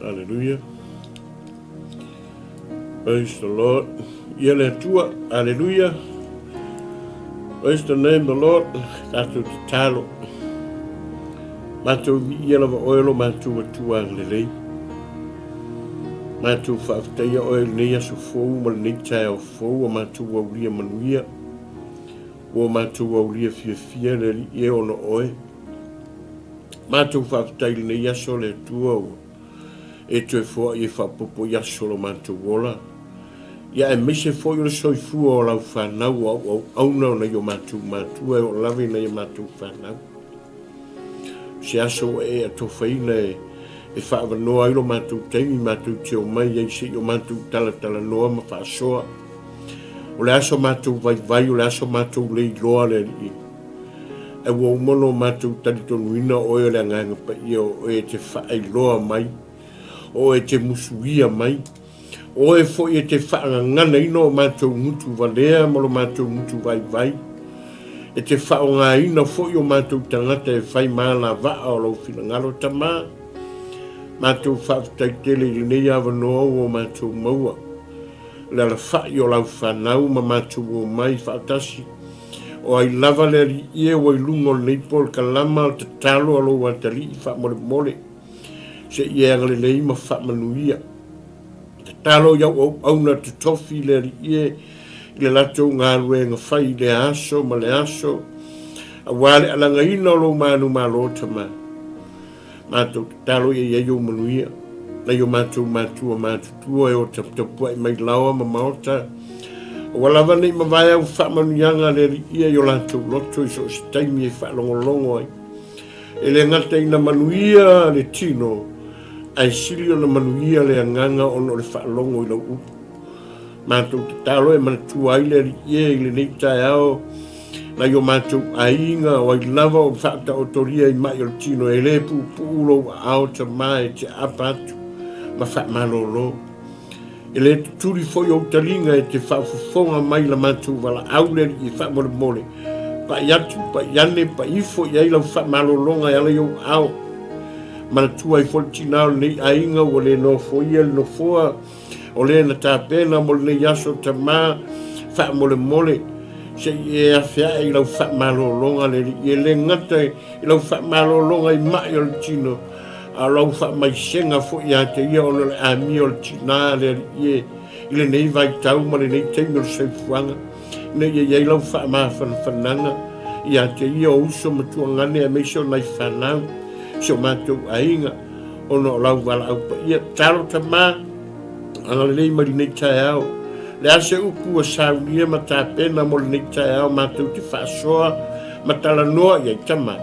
Hallelujah. Praise the Lord. Yele tua. Hallelujah. Praise the name of the Lord. Tātou te tālo. Mātou vi iela wa oelo mātou wa tua lelei. Mātou whaaftaia oel nei aso fōu ma nei tai au fōu a mātou wa uria manuia. O mātou wa uria fia le li e ono oe. Mātou whaaftaia nei aso le tua o. E tue fōa i whapopo i aso lo mātou wola. Ia e mise fōi o le soifua o lau whanau au aunau nei o mātou e o lawe nei o mātou whanau. Se aso e a towhaina e whaavanoa ilo mātou teimi mātou te o mai e se o mātou tala noa ma whaasoa. O le aso mātou vai o le aso mātou lei loa le li. E wo mono mātou taritonuina o e le anganga pa i o e te whaai loa mai. O e te musuia mai. O e fo e te whaangangana ino o mātou mutu valea mo lo mātou mutu vai. E te whaonga ina fo i o mātou tangata e whai māla vaa o lau whingalo tamā. Mātou whaafutai tele i nei awanoa o mātou maua. Le ala whai o lau whanau ma mātou o mai whaatasi. O ai lava le ri ia o i lungo nei pol ka lama o te talo alo watali i wha mole. Se ia ngale lei ma wha manuia. Te talo iau au na te tofi le ri ia i le lato ngā ruenga whai le aso ma le aso. A wale alanga ina o lo manu ma lo tama. Mātou te talo ia iau manuia. Na yo mātou mātua e o tapua i mai lawa ma maota. O walawa nei ma vai au wha manuianga le ri ia i o lato loto i so si taimi e wha longo ai. E le ngata ina manuia le tino. Ai sili o na manuia le anganga ono le whaalongo i lau upu. Mātou te talo e manatua ai le ri i le nei tai ao. Na yo mātou ainga o ai lava o whaata o toria i mai o le tino e le pu ulo ao ta mai te apatu. Ma wha malolo. E le turi foi o talinga e te whaafufonga mai la mātou wala au le ri i wha mole. Pa iatu, pa iane, pa ifo i ai lau wha malolonga e ala yo ao. Manatua i foltinao nei ainga o le no foia le no foa o le na tāpena mo le nei aso ta mā wha mole se i e a whea i lau wha malolonga le i le ngata i lau wha malolonga i mai o le tino a lau wha mai senga fo i a te ia o le ami o le tina le i le nei vai tau ma le nei teimi o le seifuanga nei i lau wha maa whananga i a te ia o uso matua ngane a meiso nai whanau so mātou ainga ono lau wala au pa ia taro ta mā anga lei mari nei tai au le ase upu a saunia ma tā pena mo le nei tai au mātou te whaasoa ma tala noa iai tama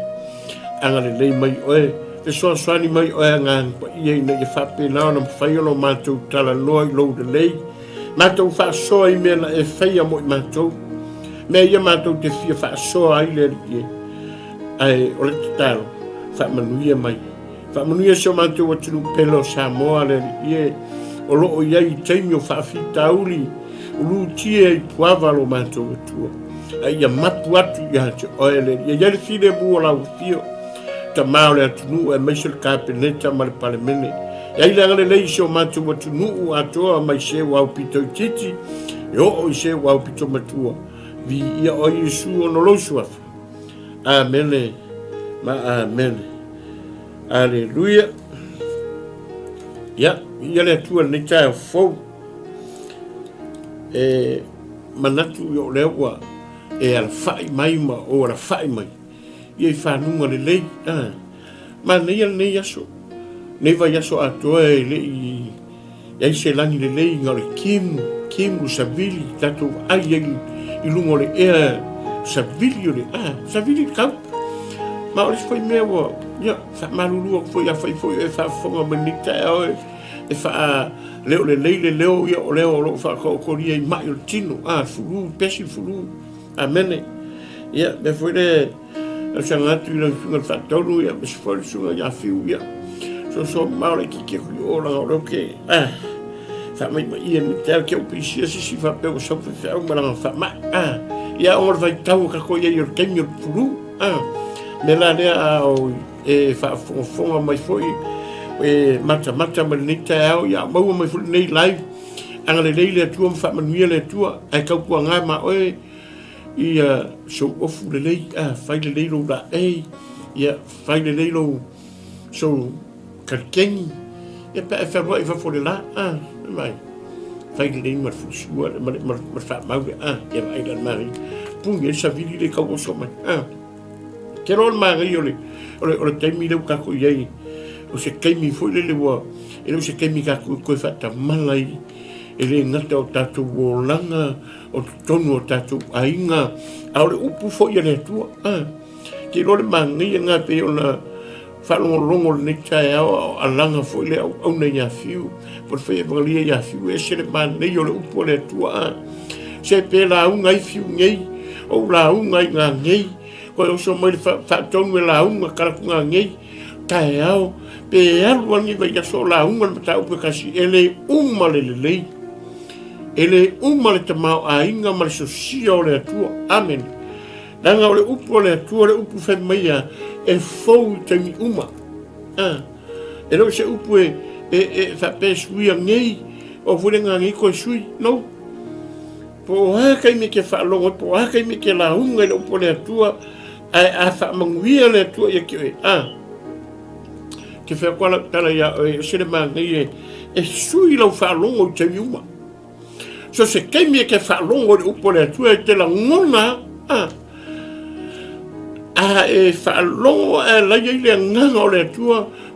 anga lei mai oe te soa soani mai oe ngang pa ia ina i whapena o na mwhaiolo mātou tala noa i lou de lei mātou whaasoa i mea na e whaia mo i mātou mea ia mātou te fia whaasoa ai le rie ai o le te talo whaamanuia mai. Whaamanuia so mātou atunu pelo Samoa le ie o loo iai teimi o whaafita uli o lu tia i puava lo mātou atua. Ai ia mapu atu i hate oe le ia iari fide mua lau fio ta mao le atunu e meisel kāpeneta ma le palemene. Ai le angale lei so mātou atunu atoa mai se wau pito i titi e o i se wau pito matua vi ia o Yesu o no losu afa. Amene. Ma amen. Aleluia. Ya, ia le tua nei tai o fou. E manatu yo le ua e ala fai mai ma o ala fai mai. Ia i whanunga le lei. Ma nei ala nei aso. Nei vai aso atoa e le i se langi le lei ngā le kimu savili tato ai i lungo le ea savili o le savili kau. Ma o le foi mea wa ia fa malulu foi a foi e fa fonga manita e fa leo le leo ia o leo fa ko ria i mai o tino fulu pesi fulu amene ia me foi le sangatu le sunga fa tolu ia me foi sunga ia fiu ia so ma le ki o la o ke fa mai ia me tel que o pisia si fa pe o so fa o ma fa ma ia o vai tau ka ko ia o kenyo fulu me la lea o e whaafonga mai foi mata ma le nei tau ia mau mai fu nei live anga le le tua fa manuia le tua ai kau ku nga ma oe ia so ofu le lei fai le lo la ia fai le lo so kalkeni ia pa fa ro fa fo le la mai fai le ma fu sua ma fa mau ia ai la mari pung ia sa vili le kau so mai ke ro ma ngai ole te mi le ka ko ia o se kaimi foi le wa e no se kaimi ka ko fa ta malai e le ngata o tatu o langa o tonu o tatu ainga a le upu foi le tua ke lo le mangi nga pe ona fa longo le tai a langa foi le o ne ya fiu por fe valia ya fiu e se le man le yo le upu le tua se pe la unga i fiu ngei o la unga nga ngei ko so mai fa tonu la unga kala kunga ngei tai ao pe alwani vai so la unga ta upu kasi ele le ele le tamau a inga ma so sio le tua amen danga ole upu le tua le upu fe mai e fou te mi e no se upu e fa pe sui ngei o fulenga ngi ko sui no po kai me ke fa longo po kai me ke la unga le upu le tua a fa manguia le tua ye ke ke fe kwala tala ya se le mangi e sui lo fa longo te mi so se kemi ke fa longo de upole tu e te la ngona e fa longo e la ye le nganga le tu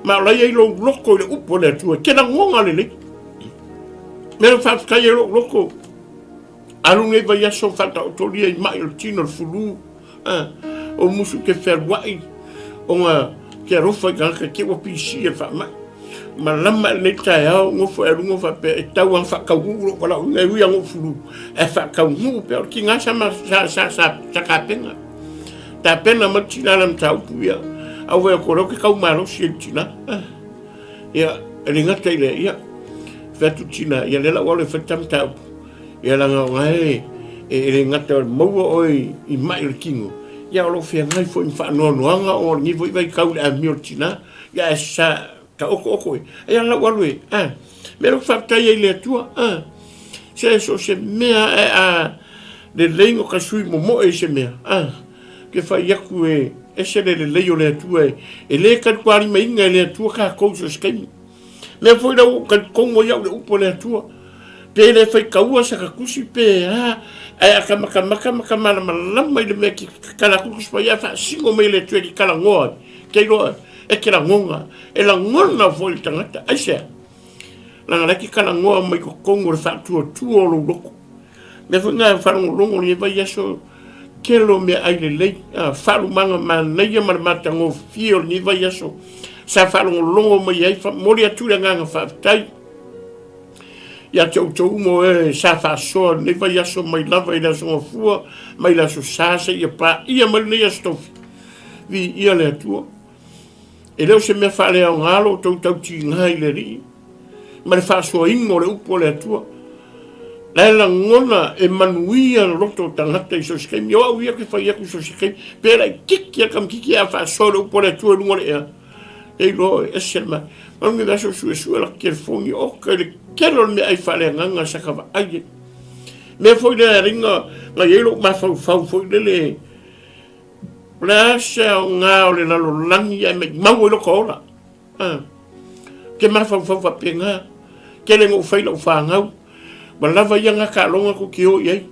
ma la ye lo loko le upole tu ke la ngonga le me fa ka ye lo loko alu ne va ya so fa ta to li mai il tino fulu o musu ke fer wai o ma ke rofa ga ke wo pisi e fa mai ma lama le tai au ngofo e rungo fa pe tau an fa ka hu ko la ngai wi an fulu e fa ka hu pe ki nga sa ka pena ta pena ma tina lam tau puia au ve ko ro ke ka malo si tina ia ringa tai le ia fa tu tina ia le la wale fa tam tau ia la ngai e ringa tai mo oi I mai le kingo ia lo fe ngai fo fa no anga o ni voi vai ka le a mi tina ia sa ka oko e ala walwe me lo fa tai le tua se so se mea le lengo ka sui mo e se mea ke fa yaku e se le leio le tua e le ka kwali mai nga le tua ka ko so skemi me foi da ka ko mo ya le upo le tua pe le fa ka ua sa ka kusi pe ka maka malama le me ki kala kusi pa ya fa singo me le tua ki kala ngoa ke lo e ke la ngonga e la ngona foi tangata aise la ki kala ngoa mai ko kongo le fa tu lo loko me foi nga fa longo ni va yaso ke lo me ai le fa lu manga man nei ma mata ngo fio ni va yaso sa fa longo mai ai fa moria tu nga fa tai ya chou mo sa fa so ni va yaso mai lava ina so fu mai la so sa se ia pa ia mal ni yasto vi ia le tu e leo se me fa le ngalo tau ti ngai le ri ma le fa so ingo le upo le tua la ngona e manuia roto tangata I so skemi yo au ia ke fa ia ku so skemi pera kiki kam kiki a fa so le upo le tua lungo le e lo e selma ma ngi da so su la ke fongi o ke le kero me ai fa le nganga sa ka ai me foi le ringa la yelo ma fa foi le Lascia nga ole la lo langi e me mau lo kola ke ma fa penga ke le ngo fai lo fa ngau ma lava yanga ka longa ko ki o ye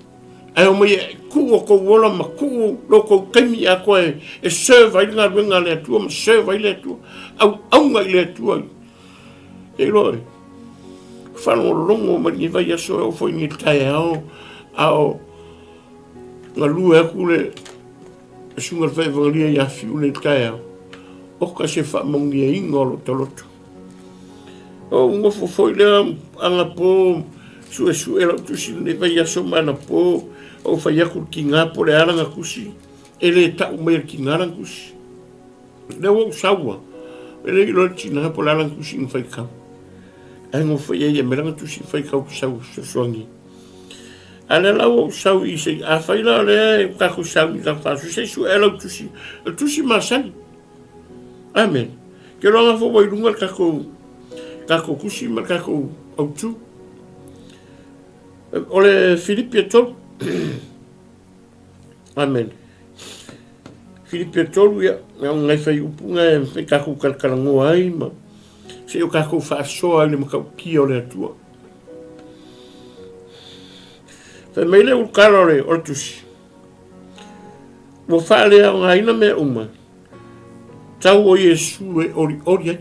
ai o me ku ko wola ma ku lo ko kemi a ko e serve ai nga ringa le tu ma serve le tu au nga le tu e lo fa lo longo ma ni va ya so o foi ni tai ao nga lu e ku le sunga fe valia ya fiu le tai o ka se fa mongi e ingolo toloto o ngo foi le anga po su ela tu si le vai ya so mana po o fa ya ku kinga po le ala nga kusi ele ta o me kinga nga kusi le o sawa ele lo tina po la nga kusi fa ka ngo foi e me nga tu si fa ka sawa so songi ala la o sau I se a faila le ka ko sau I ka fa se su ela tu si masan amen ke lo nga fo boy lunga ka ko kako kusi ma kako autu. Ole Filipi e tolu. Amen. Filipi e tolu ia ngai fai upunga e kako kalkalangoa ai ma se o kako whaasoa le makauki o le atua. Fai meile ukara o le tusi. Mo whaale au ngaina mea uma. Tau o Yesu e ori ori ai.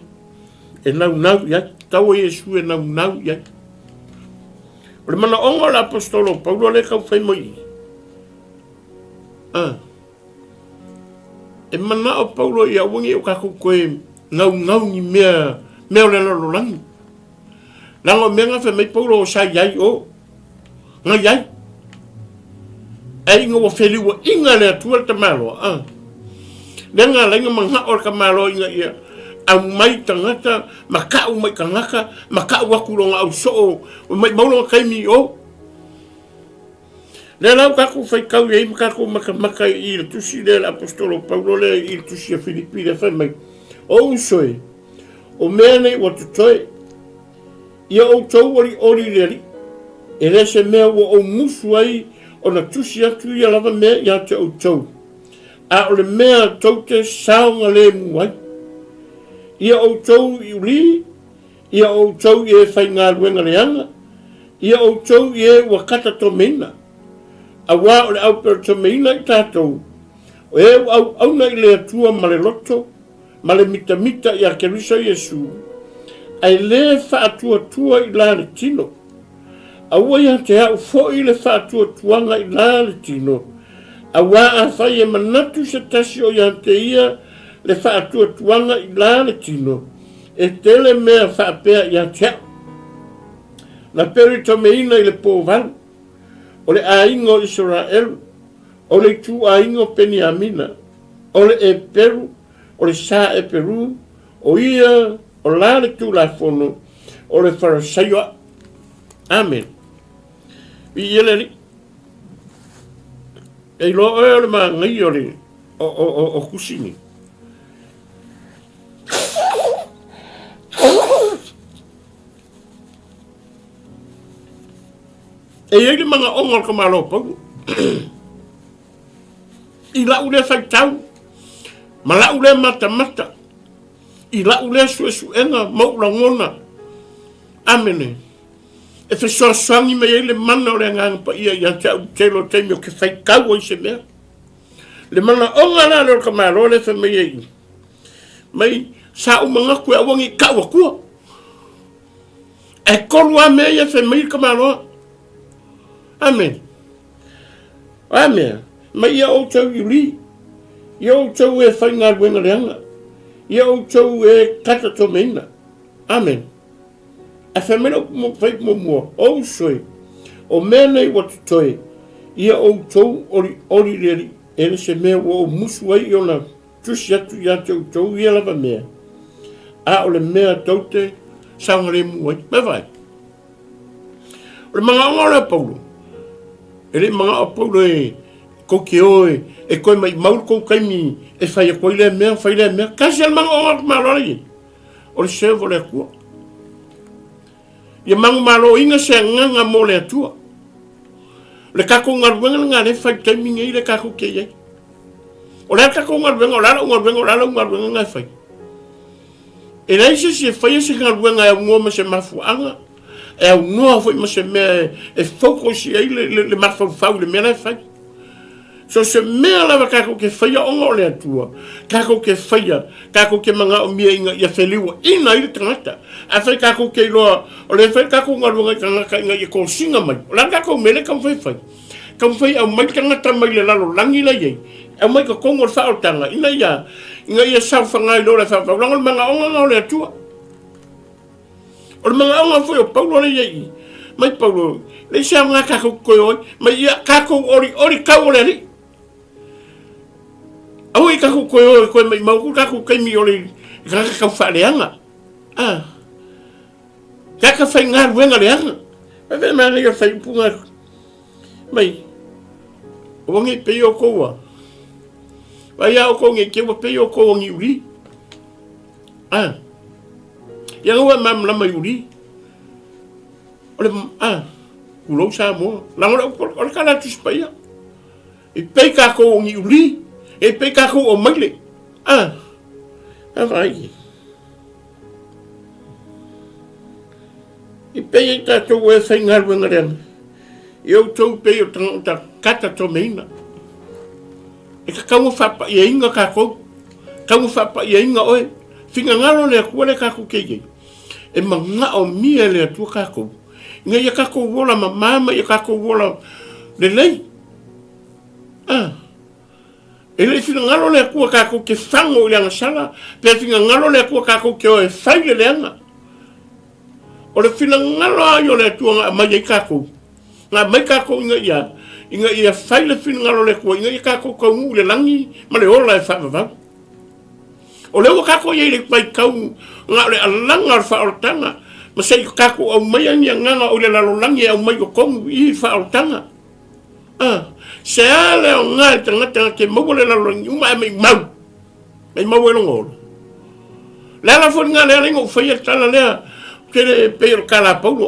E nau ia. Tau o Yesu e nau ia. O le mana onga le apostolo Paulo le kau fai moi. E mana o Paulo ia wangi o kako koe nau ni mea o le lalolangi. Lango mea nga fai mai Paulo o sa iai o. Nga iai. E inga wa wheliwa inga le atua te malo. Nenga lenga mangha o ka malo inga ia. Au mai tangata, makau mai kangaka, makau wakuronga au soo, mai maulonga kaimi o. Le lau kako fai kau yei makako maka i le tusi le apostolo Paulo le i le tusi a Filipi le fai mai. O usoe, o mea nei watutoe, ia o tau ori leri, e le se mea o musu ai o na tusi atu ia lava mea ia te o tau. A o le mea tau te saonga le muai. Ia o tau i uli, ia o tau i e whai ngā ruenga leanga, ia o tau i e wakata to meina. A wā o le au pera to meina i tātou, o e au na i le atua ma le loto, ma le mita i a kerisa Yesu, ai le wha atua i la le tino. A ua ia te hau fo i le wha atua i la le tino, a wā a whai e manatu se tasi o ia te ia, le whaatuatuanga i la le tino, e tele mea whaapea i a tea. Na peri to meina i le pōwalu, o le aingo Israel, o le tu aingo Peniamina, o le e Peru, o le sa e Peru, o ia, o la le tu la fono, o le Farasaiwa. Amen. I ele li. E lo e le maa ngai o le, o kusini. E ele manga onga ka malo pau. I la ule fai tau. Ma la ule mata. I la ule suenga maura ngona. Amene. E fe soangi me ele mana o le nganga pa ia tau telo teimio ke fai kau o i se mea. Le mana onga la lor ka malo le fe me ei. Mai sa umanga kue awangi kau akua. E kolua me ia fe me ka malo. Amen. Amen. Ma ia o tau iuli. Ia o tau e whai ngā ruenga leanga. Ia o tau e kata to meina. Amen. A whamena mo whai mo mua. O soe. O mea nei watu toe. Ia o tau ori leri. Ele se mea o musu ai o na tusi atu ia tau ia lava mea. A o le mea taute saungare muai. Me vai. O le mga ngora Paulo. Ele mga apolo e koke oe e koe mai maul kou kaimi e whai a koe le mea, kasi al mga ongat marori o le servo le kua ia mangu maro inga se nganga mo le atua le kako ngaruenga ngā le whai taiminga i le kako ke iei o le kako ngaruenga o lala ngaruenga ngā whai e reise se whai se ngaruenga e ngoma se mafuanga e au noa foi ma se mea e fokosi ai le mafau le mea lai fai. So se mea lava kako ke whaia onga o le atua, kako ke whaia, kako ke manga o mia inga ia wheliwa ina i le tangata. A whai kako ke loa, o le whai kako ngarunga i tangaka inga i ko singa mai. O la kako mele kam whai whai. Kam whai au mai tangata mai le lalo langi la iei. Au mai ka kongo le whaotanga ina ia sauwhangai lo le whawhau. Lango le manga onga o le atua. O le mga onga foi o Paulo le iei. Mai Paulo, le sea ngā kako koe oi, mai ia kako ori kau le ri. Au i kako koe oi, koe mai mauku kako kaimi o le kaka kau whaaleanga. Kaka whai ngā ruenga leanga. Mai vea mea rei o whai upunga. Mai, o wangi pei o koua. Vai a o konge ke wa pei o koua ngi uri. Ia ngau mam lama iuri. Ole ulo sa mo. Lango ole kala tuspaya. E pei kako o ngi uri. E pei kako o maile. Vai. E pei tatou e whaingaru ngareanga. E au tau pei o ta kata to meina. E ka kaunga whapa i inga kako. Kaunga whapa i inga oe. Whingā ngaro lea kua le kako keike. E manga o mia lea tua kako. Inga ia kako wola ma mama, ia kako wola le lei. E le whina ngaro lea kua kako ke whango i anga sala. Pea whina ngaro lea kua kako ke oe whaile leanga. O le whina ngaro ai o lea tua ngā mai ai kako. Ngā mai kako inga ia. Inga ia whaile whina ngaro lea kua. Inga ia kako kaungu le langi. Ma le ola e whakavau. O leo kako ia le pai kau ngā le alanga o whaoltanga. Ma sei kako au mai angia nganga o le lalolangi au mai o kongu i whaoltanga. Se ale o ngā tangata ke mau le lalolangi uma e mai mau. Mai mau e longolo. Lea la fo ngā lea ringo whaia tala lea ke le peo kala paulo.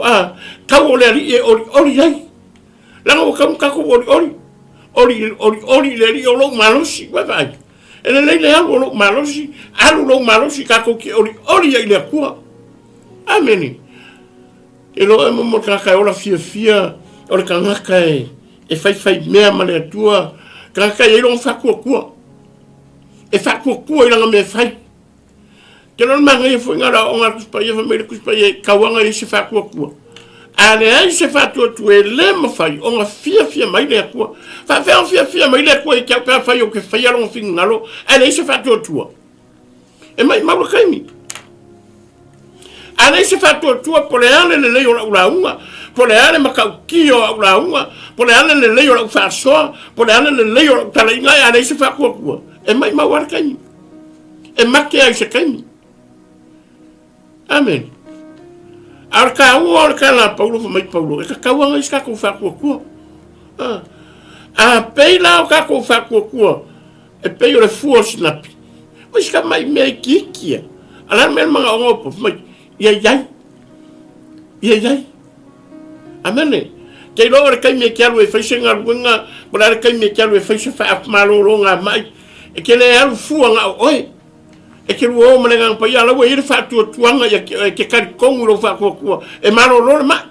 Kau o lea li e ori ai. Langa o kau kako ori. Ori le li o lo malosi. Wai. Ele le alu lo malosi kako ki ori ai le kua. Ameni. E lo mo kaka ola fia o le kangaka e fai mea ma le tua kaka e lo fa kua. E fa kua i langa me fai. Ke lo manga e foi ngara o ngara kuspa ia fa me kuspa ia kawanga i se fa kua. Ale ai se fa tu e le ma fai o nga fia mai le kua. Fa fia mai le kua i kia pia fai o ke fai along fin ngalo. Ale se fa tu. E mai maula kaimi. Ale se fa tu po le ale le leo la ulaunga. Po le ale makau kio la ulaunga. Po le ale le leo la ufa soa. Po le ale le leo la utala ingai. Ale se fa kua. E mai maula kaimi. E make ai se kaimi. Amen. Ar ka ua ka la paulo fa mai paulo e ka kaua ngai ska ko fa ko pei la ka ko fa ko e pei o le fuos napi o ska mai me kikia ala me manga o po mai ia amene te lo re kai me kialu e fa singa runga po la kai me kialu e fa se fa malo longa mai e ke le al fuanga oi e ke ruo malenga pa ia la we ir fa tuanga ya ke kar kongu lo fa ko e malo lo ma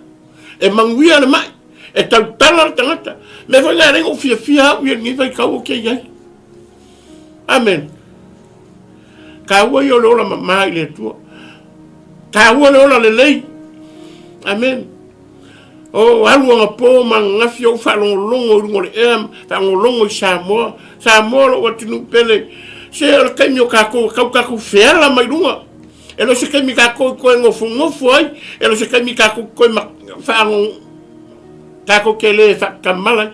e manguia le mai e tau tala tangata me fa nga rengo fia wi ni fa ka o ke ia amen ka wo yo lo la ma ile tu ka wo lo la le lei amen o alu nga po manga fio fa longo le fa longo Samoa lo watinu pele se el kemio kako fela mai lunga elo se kemi kako ko ngofo ai elo se kemi kako ko fa kako kele fa kamala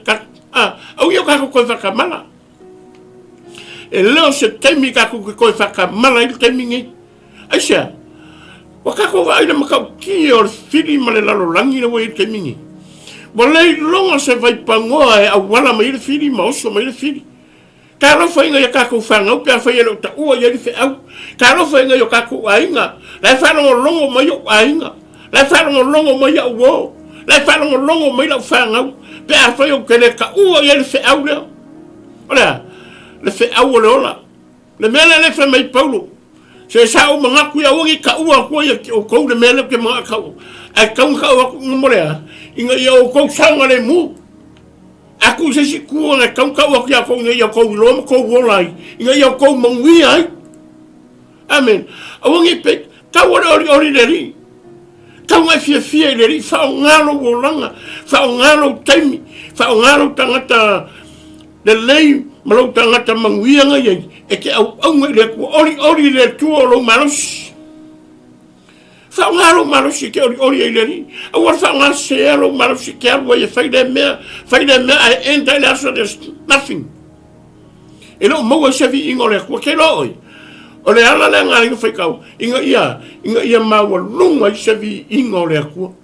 au yo kako ko fa kamala elo se kemi kako ko fa kamala il kemi aisha wa kako va ina makau ki or fili male la langi no il kemi bolei longa se vai pangoa e awala mai il fili ma oso mai il fili Karo foi nga kako fanga o pia foi lo ta o ye fe au karo foi nga yo kako ainga la fa no longo mo yo ainga la fa no longo mo ya wo la fa no longo mo la fanga pia foi o kele ka o ye fe au le ola le fe au le ola le mele le fe mai paulo se sa o manga ku ya o ki ka o ye o ko le mele ke manga ka o ai ka o mo le inga yo ko sanga le mu aku se si ku na kau wa kia ko ngai ko lo ko wolai ngai ko mangui ai amen awongi pe ka ori leri ka wa fia leri fa ngalo wolanga fa ngalo taimi fa ngalo tangata le lei malo tangata mangui ngai e ke au ngai le ku ori le tu lo malos fa ngalo malos ke ori leri awar fa ngal se lo malos ke wa ye fa de me I enter there so there's nothing elo mo wa sevi ingole ko ke lo ole ala le ngali fa kau inga ia ma wa lunga sevi ingole ko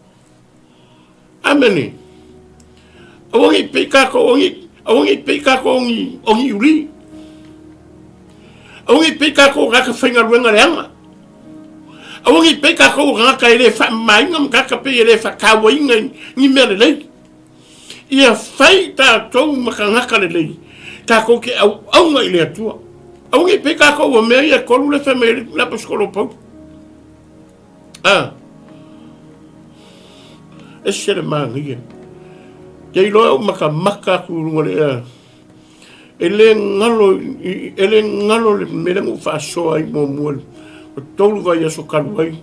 ameni awongi peka ko ongi uri awongi peka ko ga ka fa ngal wenga lenga Awangi pe kako ngaka ele fa mai ngam kaka pe ele fa kawainga ni mele lei. Ia fai ta tau makangaka le lei. Kako ke au ngai le atua. Awangi pe kako wa mea ia kolu le fa mele la paskolo pau. Ese le mangia. Kei loa maka kurunga le ele ngalo le merengu fa soa I mo muel. O tolu vai aso karuai.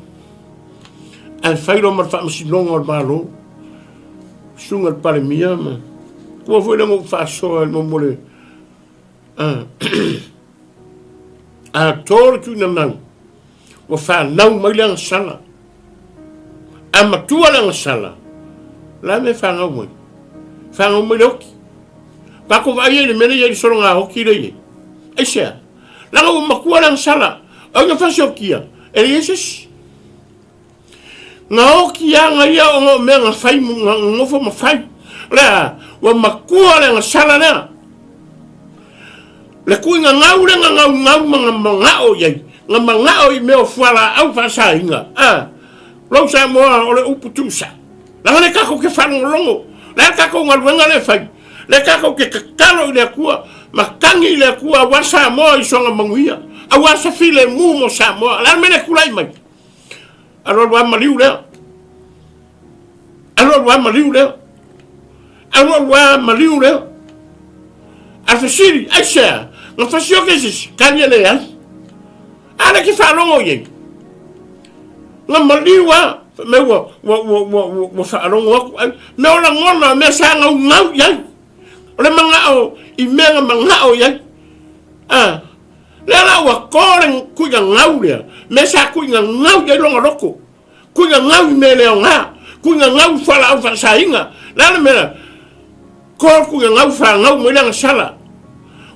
Ai whairo mar wha masilonga o malo. Sunga pare mia ma. Kua foi mo fa soa mo mole. Tolu tu na nau. O fa nau mai lang sala. Matua lang sala. La me fa ngau mai. Fa ngau mai loki. Pako vai ele mene ye solo nga hoki le ye. Aisha. La ngau makua lang sala. Nga fasio kia. Ele yeses. Nga hoki ya nga ia o me nga fai nga ngofo ma fai. La wa makua lang sala na. Le kui nga ngau le nga ngau ngau ye. Nga ngau I me o fuala au fa sa inga. Lo sa mo ole uputusa. La ngane kako ke whanongolongo. La kako ngaluenga le fai. Le kako ke kakalo I le kua. Makangi I le kua wasa mo I songa manguia. A wasa file mu mo sa mo. La mene kulai mai. Alo wa maliu leo. Alo wa maliu leo. Alo wa maliu leo. Alfasiri, aisha. Nga fasio ke sis. Kanya le ya. Ala ki whanongo ye. Nga maliwa. Me wo whaarongo aku. Me o la ngona me sa ngau yai. O le mangao I mea mangao yai. Lera wa koreng kuinga ngau lea. Me sa kuinga ngau yai longa loko. Kuinga ngau I me leo ngā. Kuinga ngau whala au whasainga. Lera mera. Kor kuinga ngau wha ngau mo ilanga sala.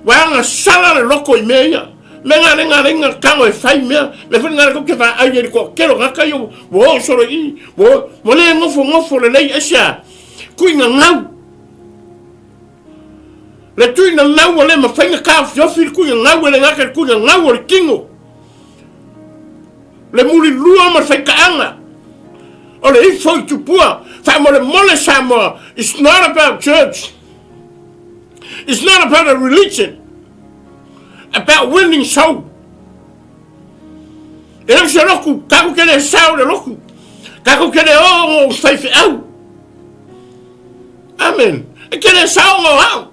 Wanga sala le loko I mea. Menga renga kango e fai mea. Me fai ngare ko ke fa aie ko kero ngaka yo. Wo soro I. Wo le ngofo le lei esha. Kuinga ngau. Le tui na ngau le ma fai ngaka fiofi kuinga ngau le ngaka kuinga ngau le kingo. Le muri lua ma fai kaanga. O le ifo I tupua. Fai mo le mole Samoa. It's not about church. It's not about a religion. About winning soul. Ele se loku, kako kele sao le loku. Kako kele o faife au. Amen. E kele sao o au.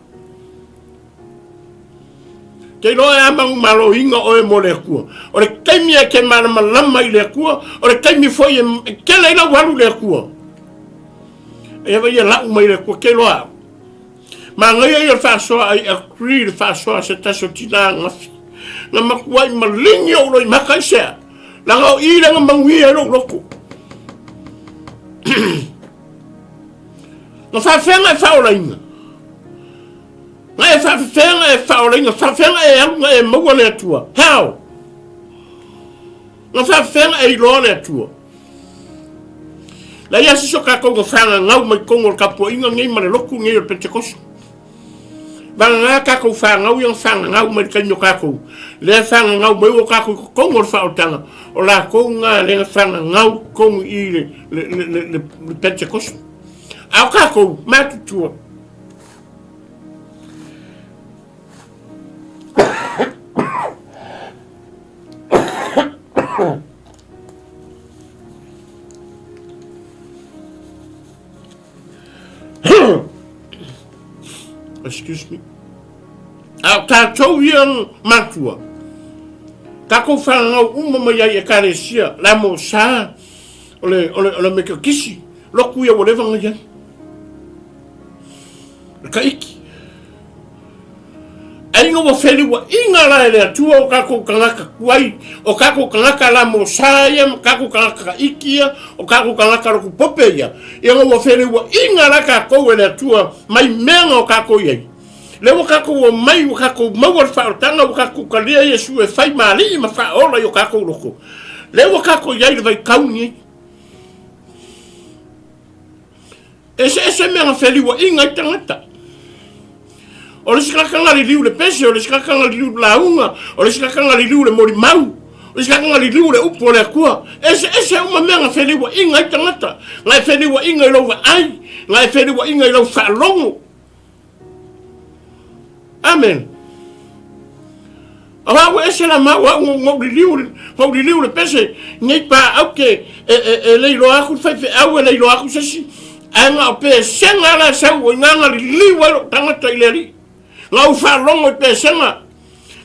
Kei loe amang malo hinga o e mo le kua. O le kaimi e ke marama lama I le kua. O le kaimi foi e kele ina walu le kua. E eva ia lau mai le kua kei loa. Ma ngai ia whasoa I agree le whasoa se taso tina ngafi. Nga makuai malingi o loi makai sea. Langa o I langa manguia e loko. Nga whawhenga e whaolainga. Nga e whawhenga e whaolainga. Whawhenga e aunga e maua le atua. How? Nga whawhenga e iloa le atua. La ia siso kako nga whanga ngau mai kongo kapua inga ngai mare loku ngai o Pentecost. Banga kako whangau yang whangau mai kanyo kako. Le whangau mai o kako kongo whaotanga. O la konga le whangau kongo I le Pentecost. Au kako matutua. Excuse me. Au tātou iang matua. Kako whangau umama iai e karesia. La mo sa. Ole meka kisi. Loku ia wale vanga iai. Ka iki. Ainga wa wheli wa inga la ele atua o kako kangaka kuai. O kako kangaka la mo sa ia. Kako kangaka ka iki ia. O kako kangaka roku pope ia. Inga wa wheli wa inga la kako ele atua. Mai menga o kako iai. Le wakako o mai wakako mawar whaotanga wakako kalea Yesu e whai maali ma whaola I o kako loko. Le wakako iai le vai kauni. Ese mea wheli wa inga I tangata. O le sikakanga li liu le pese, o le sikakanga li liu la unga, o le sikakanga li liu le mori mau. Isaka li liu le upo le kua. Ese uma mea ngā wheniwa inga i tangata. Ngā wheniwa inga i lau wa ai. Ngā wheniwa inga i lau whaalongo. Amen. Awa ese la ma wa ngau li liu le pese. Ngai pa au ke leilo aku whaife au e leilo aku sasi. Anga o pe senga la sau o nganga li liu alo tangata i le ri. Ngau whaalongo i pe senga.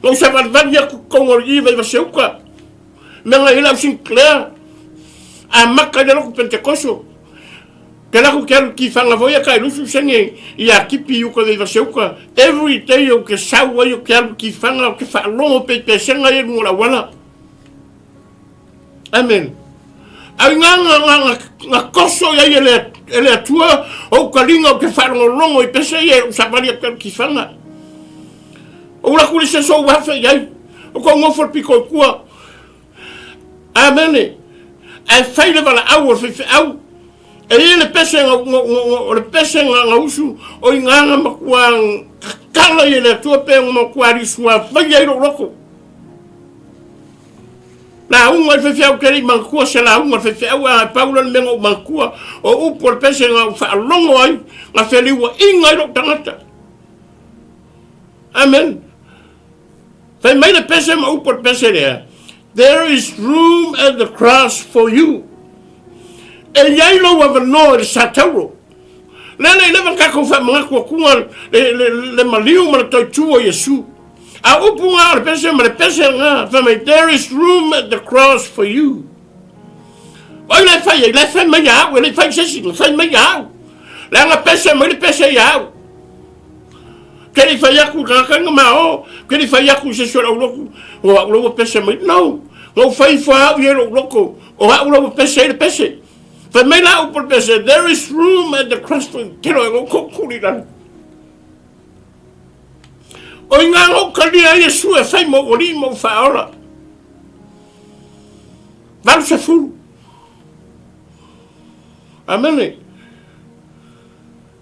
Ngau savarvani aku kongori i vai vaseuka. Menga ila Sinclair a maka de loku Pentecoso ke laku ke ki fanga voia kai lusu senge ia kipi uko de vaseuka every day o ke sawa yo ke ki fanga ke fa longo pe senga ye ngula wala. Amen. Ai nga koso ya ele atua o kalinga ke fa longo i pese ye sabali ke ki fanga o la kulise so wa fa yai o ko ngofo piko kua. Amen. Ai faile vala au fe au. E le pese le pese nga usu o inganga makua kala ye le tua pe makua risua vai ro loko. Na unga fe au keri makua se la unga fe au a Paulo mengo makua o upo le pese nga fa longo ai nga feliwa inga ro tangata. Amen. Fe mai le pese ma upo le pese le. There is room at the cross for you. E yailo wa vano le sataro. Lele leva kako fa mga kunga le maliu ma to chuo Yesu. A upunga le pese ma le pese nga fa mai there is room at the cross for you. Oi le fa mai ya, le fa sesi, le fa mai ya. La nga pese ma le pese ya. Keri fa yaku kakanga mao, keri fa yaku se sora uloku, o uloku pese mai no. Lo fai fa yero loko, o uloku pese le pese. Fa mai la upo pese, there is room at the cross for kero ngo kokuri lan. O inga ngo kalia Yesu e fai mo ori mo fa ora. Val se fulu. Amen.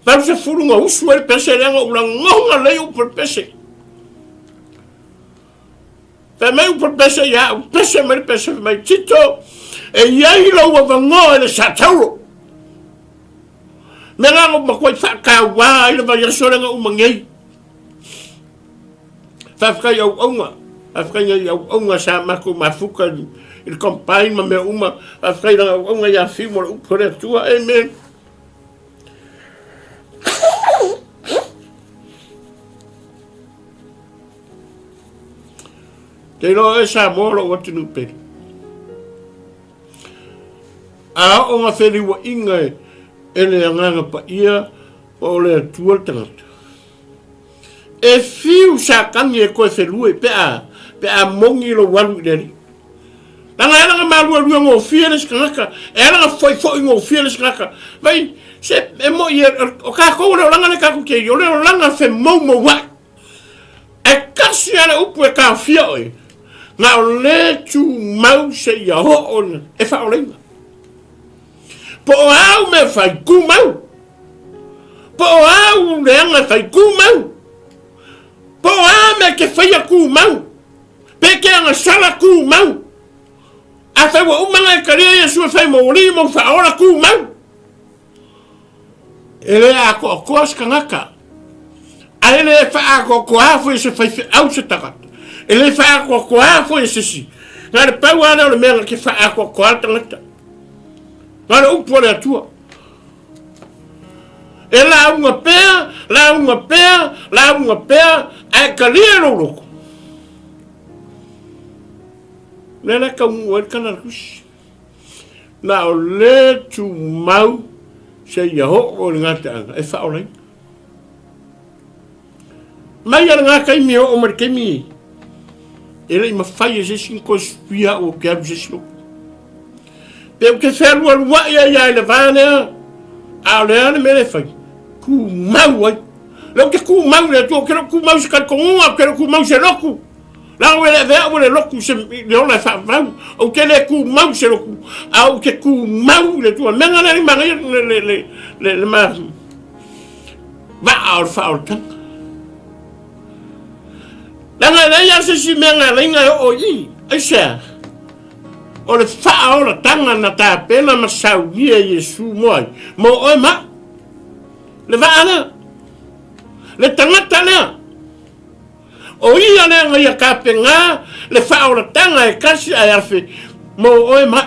Val se fulu ngo usu e pese le ngo ngonga le upo pese. Fa mai upo pese ya, pese mai pese mai tito e yai lo wa vango e sa tauro. Me nga ngo makoi fa ka wa ile va yasore nga umangei. Fa ka yo onga, fa yo onga sa mako mafuka il campagne me uma fa nga onga ya fimo upo re tua amen. Te lo e sa moro o tinu pe. A o nga feli wa inga e le anganga pa ia o le tua tangata. E fiu sa kangi e koe felue pe a mongi lo walu ileri. Langa e langa malua lua ngō fiele skangaka. E langa foi ngō fiele skangaka. Vai, se e mo i o ka kou leo langa ne kaku kei. O leo langa fe mo wa. E kasi ana upu e ka fia oi. Ngā o le tu mau se ia ho ona e wha o lenga. Po o au me whai ku mau. Po o au leanga whai ku mau. Po o au me ke whaia ku mau. Pe ke anga sala ku mau. A whai wa umanga e karea Yesu e whai mauri mo wha ora ku mau. E le a ko o koas kangaka. A le e wha a ko ko hafu e se whai au se takata. E le wha ko ko hafu e se si. Ngā re pau ana o le mea ke wha ko ko tangata. Ngā re upo le atua. E la unga pea, a kalia lo loko. Nena ka unga e kana kusi. Na o le tu mau se ia ho o ngata anga, e wha o lai. Mai ala ngā kai mi o marikemi. E le ima whai e se sinko spia o ke abu se sinko. Pe o ke wherua lua ia le vānea, a o le ane me le whai. Ku mau ai. Leo ke ku mau le tu, kero ku mau se karkongunga, kero ku mau se loku. Lao e le vea o le loku se le ona wha mau. O ke le ku mau se loku. A o ke ku mau le tu. Menga le mangai le mahu. Va o wha o tanga. Langa le ia se si menga le inga o i. Ai sea. o le whaolatanga na tā pena ma saunia Iesu moai. Mo oe ma. Le vaa lea. Le tangata lea. O ia lea ngai a kāpenga, le whaolatanga e kasi ai awhi. Mo oe ma.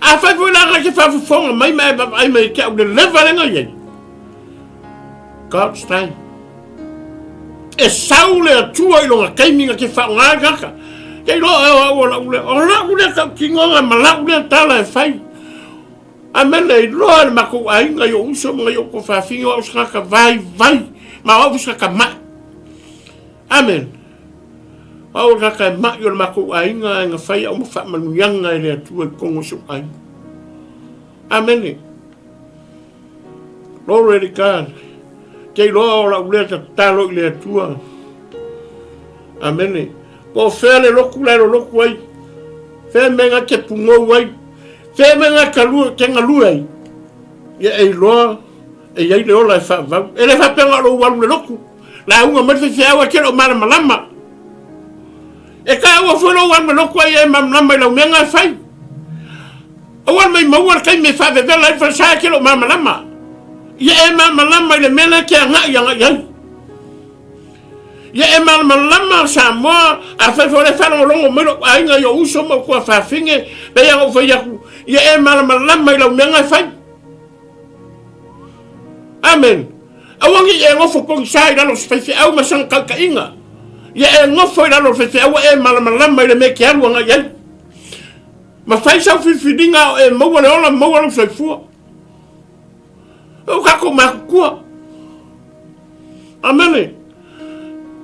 A whai pui langa ke whawhifonga mai mai ke au le lewa lenga iei. God's time. E sau le atua ilonga keiminga ke whaongāgaka. Kei loa o la ule ka kingonga ma la ule tala e whai. A mele i loa le mako ainga i o uso mga i o ko whawhinga o uskaka vai. Ma o uskaka mai. Amen. O uskaka e mai o le mako ainga nga whai au mawha manuyanga e le atua i kongo so ai. Amen. Glory to God. Kei loa o la ule ta talo i le atua. Amen. Po fele loku loku ai. Fe menga ke pungo ai. Fe menga kalu ke ngalu ai. Ia e loa e ia le ola e fa va. Ele fa penga lo walu le loku. La unga me fe awa ke lo mala malama. E ka awa fo lo walu loku ai e malama la menga fai. Awan mai mawar kai me fa ve la fa sa ke lo mala malama. Ia e mala malama le mena ke nga ia. Ia e malama sa moa a whai whore whanau longo mero ainga i o uso mo kua whawhinge pe ia o whai aku. Ia e malama i lau nenga whai. Amen. Awangi e ngofo pongi sai lalo whaifi au masang kalka inga. Ia e ngofo i lalo whaifi au e malama i le me ke alu anga iai. Ma whai sau whiwhiringa e maua le ola maua le whaifua. O kako makukua. Amen.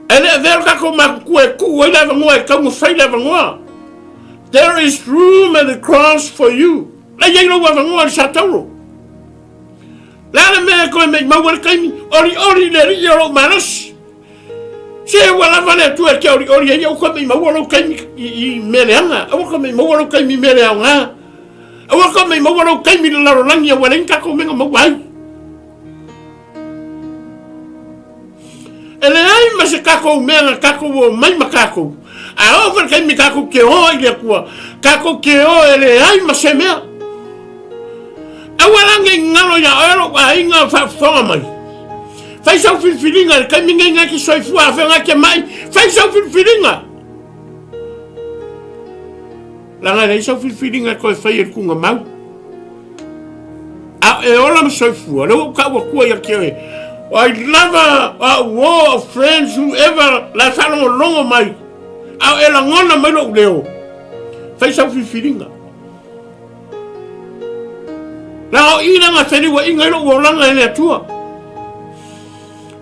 Ele ver kako makukua e ku e lava ngoa e kaunga whai lava ngoa. There is room at the cross for you. La yeilo lava ngoa le satauro. La le mea koe me maua le kaimi. Ori le ri ro manas. Se wala vale tu e ke ori e koe me maua le kaimi i meleanga. Awa koe me maua le kaimi meleanga. Awa koe me maua le kaimi le laro langi a walen kako menga maua ai. Ele ai ma se kako mea kako o mai ma kako. A over kai mi kako ke o ile kua. Kako ke o ele ai ma se mea. Awalange ngalo ya ero wa inga fa fonga mai. Fai sau filfilinga kai mi ngenga ki soi fua fa ke mai. Fai sau filfilinga. Langa nei sau filfilinga ko fai el kunga mau. A e ola ma soi fua. Lo ka wa kua ya ke. I never a war of friends whoever la falo longo mai. Au ela ngona mai lo leo. Fai sau fifiringa. La o ina nga feri wa inga lo wolanga ele atua.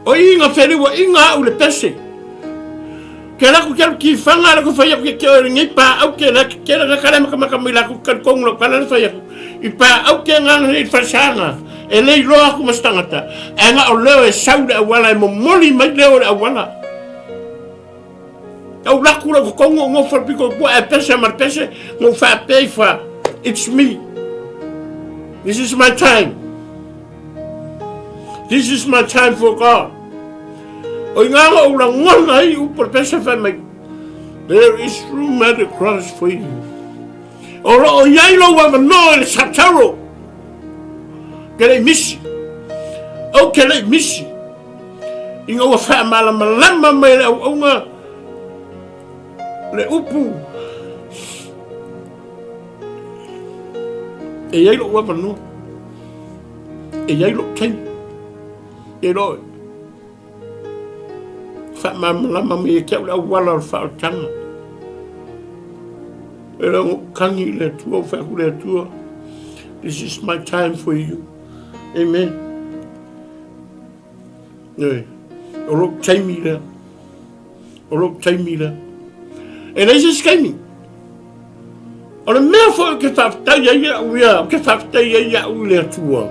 O inga feri wa inga u le pese. Ke la ku ki fanga la ku fai ke ngi pa au ke la ke la kala maka mila ku kan kong lo kala fai. I pa au ke nga ni fasanga. E lei loa aku mastangata. E nga o leo e saude a wala e momoli mai leo a wala. Au laku la kukongo ngo farpiko kua e pese mar pese ngo fa pei fa. It's me. This is my time. This is my time for God. O inga o la ngona i upor pese fa mai. There is room at the cross for you. O yailo wa no el sataro. Kele misi. O kele misi. Inga wa wha malama mai le au nga. Le upu. E yailo wa no. E yailo kai. E lo. Wha malama mai ke au wala wha tanga. E lo kangi le tua wha le tua. This is my time for you. Amen. Nei. Orok taimira. Orok taimira. E nei se skaimi. O le mea fo ke whaftai ia uia. Ke whaftai ia ule atua.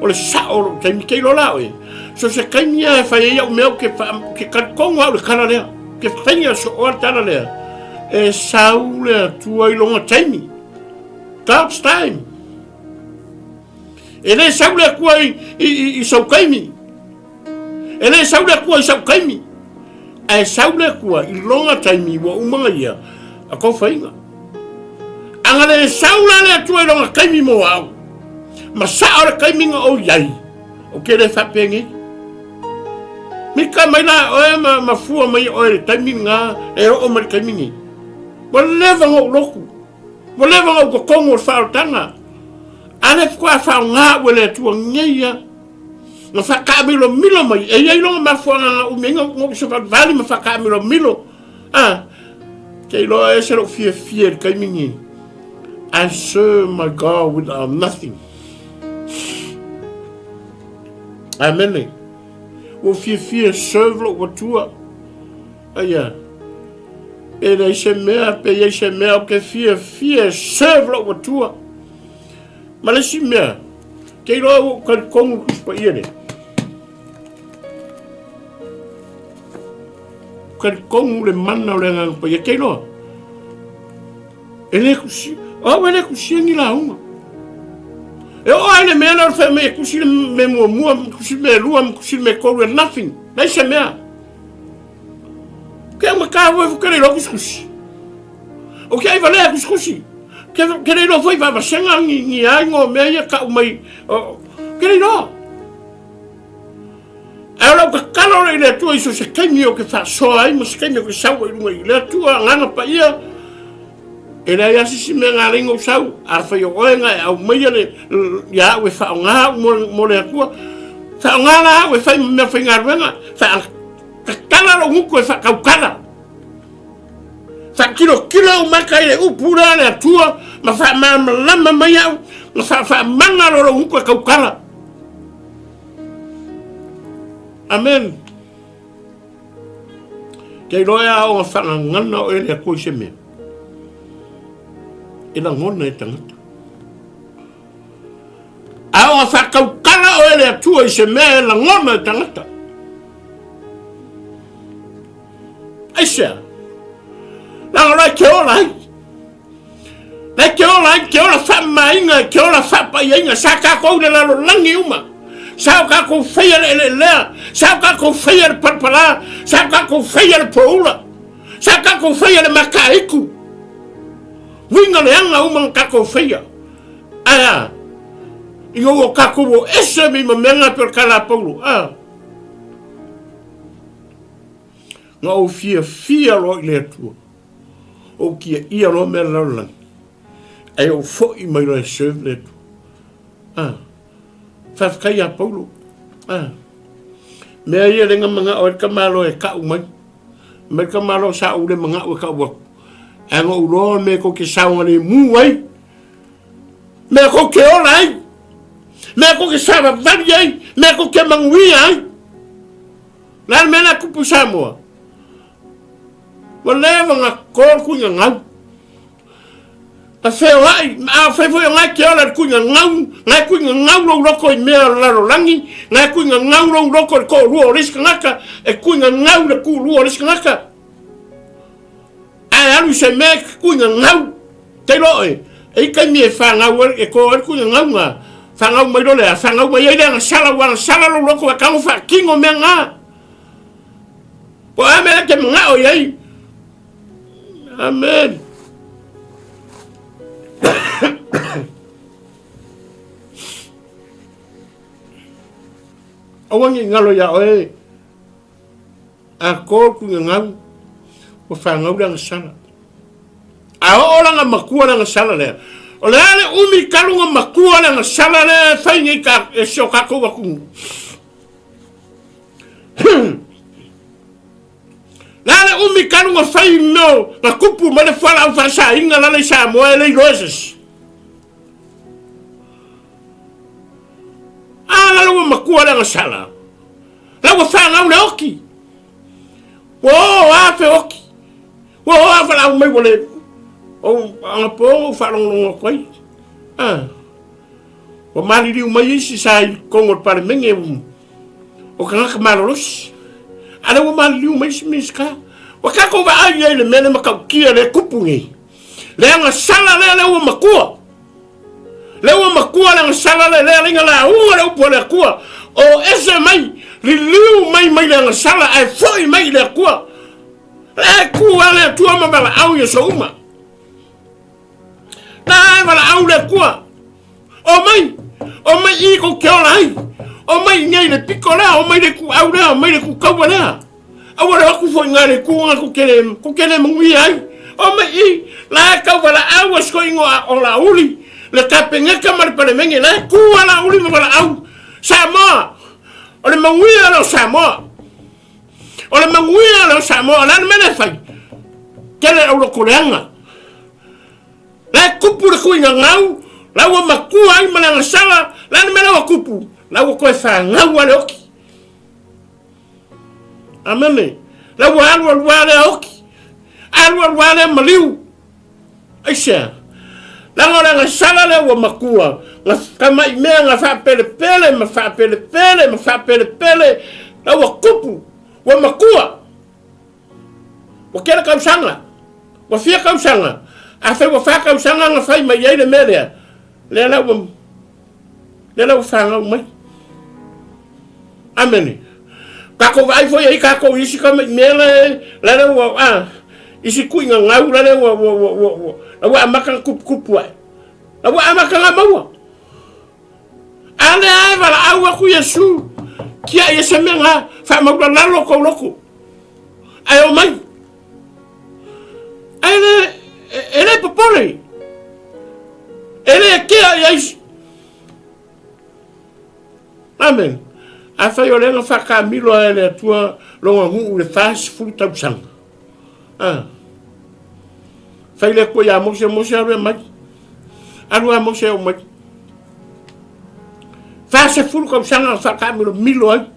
O le sa orok taimi kei lola oe. So se kaimi ia e whai ia umeo ke katkongo au le kara lea. Ke whainga so oa tara lea. E sa ule atua I longa taimi. God's time. Ele saule kua I saukaimi. Ele saule kua I saukaimi. E saule kua I longa taimi wa umanga ia. A kau whainga. angale saula le tua longa kaimi mo au ma sa ora kaimi o yai o ke le fapengi mika mai la o ma fua mai o le taiminga e o mai kaimi mo leva ngo loku mo leva ngo ko kongo fautanga ale kwa fa nga wele tua ngeia ma fa kamilo milo mai e yai longa ma fua nga o menga ngo so fa vali ma fa kamilo milo ke lo e se lo fie kaimi I serve my God with nothing. Amen. O fie serve lo watua. Aya. E dai se mea pe ye se mea o ke fie serve lo watua. Malesi mea. Ke lo ka kongu pa iene. Ka kongu le mana le ngang pa ye ke lo. Ele kusi. Oh, ele kusi ngi la uma. E o ale me na fa me kusi me mo kusi me lua kusi me ko nothing. Dai se mea. Que uma ka vo que lo kusi. O que ai vale kusi. Que lo foi va senga ni ai ngo me ya ka mai. Que lo. Ela ka kalo le tu iso se kemi o que fa so ai mo se kemi o que sa o le tu nganga pa ia. Era ya si me ngaringo sau a fa yo nga au mai ya we fa nga mo le ku fa nga we fa me fa ngarwenga fa kala lo nguko fa kaukala fa kilo ma kai u pura le tua ma fa ma lama mai au ma fa manga lo nguko kaukala. Amen. Ke lo ya o fa ngana o le ko se me ina ngona e tangata. Awa whakaukala o ele atua I se mea ina ngona e tangata. Aisea. Nanga rai ke ola hai. Rai ke ola hai, ke ola whamainga, ke ola whapaiinga, sa ka kou le lalo langi uma. Sa ka kou whaia le lea, sa ka kou whaia le parpala, sa ka kou whaia le poula, sa ka kou whaia le makaiku. Winga le anga umang kako feia. Aya. Ingo o kako o ese mi mamenga per kala paulo. Nga o fia lo le tu. O kia ia lo me lalang. Ai o fo I mai le serve le tu. Faf kaya paulo. Me ia lenga manga o kamalo e ka umai. Me kamalo sa ule manga o ka wa. Anga uroa me ko ke saunga ni muai. Me ko ke olai. Me ko ke sawa vari ai. Me ko ke mangui ai. Lan mena kupu Samoa. Waleva nga kor kuinga ngau. A feo ai. A feo ngai ke ola kuinga ngau. Ngai kuinga ngau lo roko I mea laro langi. Ngai kuinga ngau lo roko ko ruo riska ngaka. E kuinga ngau le ku ruo riska ngaka. Alu se me kuinga ngau te loe e kai mi fa ngau e ko kuinga ngau nga fa ngau mai dole fa ngau mai ile nga sala lo loko ka fa kingo me nga po ame ke nga o yai. Amen. Awangi ngalo ya oe a ko kuinga ngau o fa ngau lang sala. A ora nga makua lang sala le. O le ale umi kalu nga makua lang sala le fai ngi ka e so ka ko waku. La le umi kalu nga fai no na kupu ma le fala fa sa inga la le sa mo le roses. La lo makua lang sala. La wa fa ngau le oki. A fe oki. A fa la mai wole. O anga po fa long koi. O mali riu mai si sai kongo para menge. O kanga kamaros. Ala o mali riu mai si miska. O ka ko va ai le mena makaukia le kupungi. Le anga sala le o makua. Le o makua le sala le ringa la o po le kua. O ese mai riu mai le anga sala ai foi mai le kua. Le kua le tua ma bala au ye so uma. Na wala au le kua. O mai I ko ke ola ai. O mai ngai le piko la, o mai le ku au la, o mai le ku kaua la. Awara aku foi ngare ku nga ku kele mungui ai. O mai I la kaua la au asko ingo o la uli. Le kapenga kamar pale mengi la ku ala uli mo la au. Samoa. O le mungui ala Samoa. O le mungui ala Samoa la mena fai. Kele au lo koleanga. La kupu le kuinga ngau. La wa makua ai malanga sala. La mena wa kupu. La wa koe fa ngau ale oki. Amene. La wa alu ale oki. Alu ale maliu. Aisha. La ngora sala le wa makua. La kama imea nga fa pele pele. Ma fa pele pele. Ma fa pele pele. La wa kupu. Wa makua. Wa kera kausanga. Wa fia kausanga. Afe wa fa kausanga nga fai ma yei le melea. Le la wa fa ngau mai. Amene. Kako vai foi aí kako isi kama mele la wa isi kuinga ngau la wa amaka kupu ai. La wa amaka ngamawa. Ale ai vala awa ku Yesu. Kia Yesu menga fa magla la loko. Ai o mai. Ele popole. Ele kia Yesu. Amen. A fai o lenga whakamilo a ele atua longa ngu le whaasi 𝚜𝚘𝚎𝚅. Fai le koe a mose aru mai. Aru a mose o mai. Whaasi 𝚜𝚘𝚎 whakamilo milo ai.